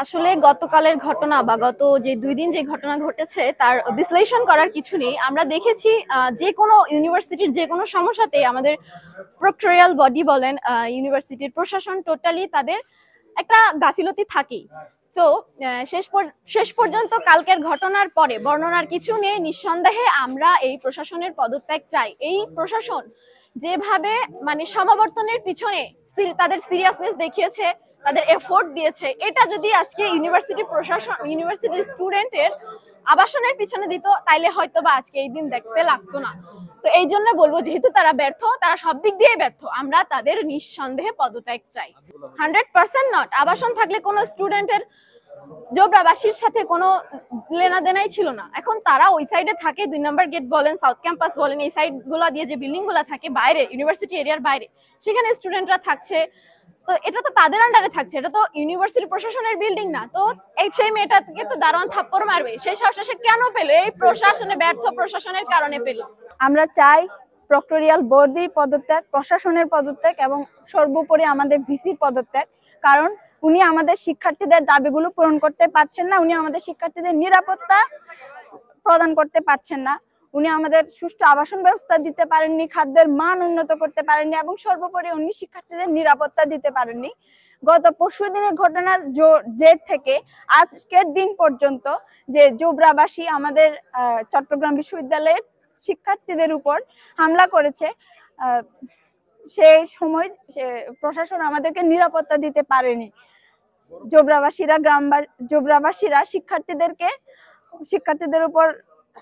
আসলে গতকালের ঘটনা বা গত যে 2 দিন যে ঘটনা ঘটেছে তার বিশ্লেষণ করার কিছু নেই। আমরা দেখেছি যে কোনো ইউনিভার্সিটির যে কোনো সমস্যাতে আমাদের প্রক্টোরিয়াল বডি বলেন, ইউনিভার্সিটির প্রশাসন টোটালি তাদের একটা গাফিলতি থাকেই। তো শেষ পর্যন্ত কালকের ঘটনার পরে বর্ণনার কিছু নেই, নিঃসন্দেহে আমরা এই প্রশাসনের পদত্যাগ চাই। এই প্রশাসন যেভাবে মানে সমাবর্তনের পিছনে তাদের সিরিয়াসনেস দেখিয়েছে, তাদের এফোর্ট দিয়েছে, এটা যদি আজকে ইউনিভার্সিটি প্রশাসন ইউনিভার্সিটির স্টুডেন্টের আবাসনের পিছনে দিত তাইলে হয়তো বা আজকে এই দিন দেখতে লাগতো না। তো এই জন্য বলবো, যেহেতু তারা ব্যর্থ, তারা সব দিক দিয়ে ব্যর্থ, আমরা তাদের নিঃসন্দেহে পদত্যাগ চাই। 100% নট, আবাসন থাকলে কোনো স্টুডেন্টের জোবরাবাসীর সাথে কোনো লেনাদেনাই ছিল না। এখন তারা ওই সাইডে থাকে, 2 নম্বর গেট বলেন, সাউথ ক্যাম্পাস বলেন, এই সাইড গুলা দিয়ে যে বিল্ডিং গুলা থাকে বাইরে, ইউনিভার্সিটি এরিয়ার বাইরে, সেখানে স্টুডেন্টরা থাকছে। তো এটা তো তাদের আন্ডারে থাকছে, এটা তো ইউনিভার্সিটি প্রশাসনের বিল্ডিং না। তো সেই মেয়েটাকে তো দারোয়ান থাপ্পড় মারবে, সেই সাহসটা সে কেন পেলো? এই প্রশাসনের ব্যর্থ প্রশাসনের কারণে পেলো। আমরা চাই প্রক্টোরিয়াল বডি পদত্যাগ, প্রশাসনের পদত্যাগ এবং সর্বোপরি আমাদের ভিসির পদত্যাগ। কারণ উনি আমাদের শিক্ষার্থীদের দাবিগুলো পূরণ করতে পারছেন না, উনি আমাদের শিক্ষার্থীদের নিরাপত্তা প্রদান করতে পারছেন না, উনি আমাদের সুষ্ঠু আবাসন ব্যবস্থা দিতে পারেননি, খাদ্যের মান উন্নত করতে পারেননি এবং সর্বোপরি উনি শিক্ষার্থীদের নিরাপত্তা দিতে পারেননি। গত পরশুদিনের ঘটনার জের থেকে আজকের দিন পর্যন্ত যে জোবরাবাসী আমাদের চট্টগ্রাম বিশ্ববিদ্যালয়ের শিক্ষার্থীদের উপর হামলা করেছে, সেই সময় প্রশাসন আমাদেরকে নিরাপত্তা দিতে পারেনি। জোবরাবাসীরা শিক্ষার্থীদের উপর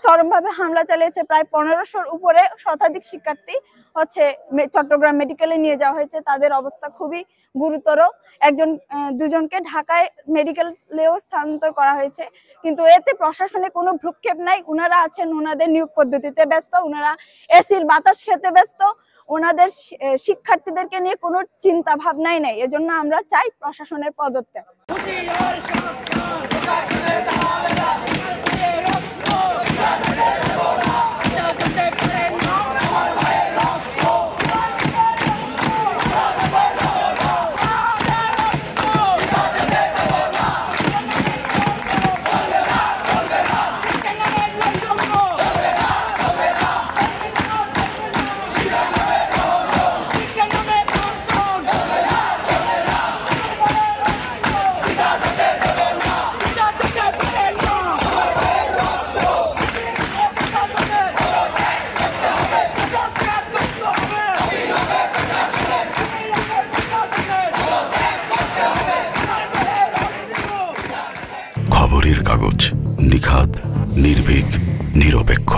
চরমভাবে হামলা চালিয়েছে। প্রায় 1500-র উপরে শতাধিক শিক্ষার্থী চট্টগ্রাম মেডিকেলে নিয়ে যাওয়া হয়েছে, তাদের অবস্থা খুবই গুরুতর। দুজনকে ঢাকায় মেডিকেলেও স্থানান্তর করা হয়েছে, কিন্তু এতে প্রশাসনে কোনো ভ্রুক্ষেপ নাই। ওনারা আছেন ওনাদের নিয়োগ পদ্ধতিতে ব্যস্ত, ওনারা এসির বাতাস খেতে ব্যস্ত, ওনাদের শিক্ষার্থীদেরকে নিয়ে কোনো চিন্তা ভাবনাই নেই। এজন্য আমরা চাই প্রশাসনের পদত্যাগ। খবরের কাগজ, নিখাদ, নির্ভীক, নিরপেক্ষ।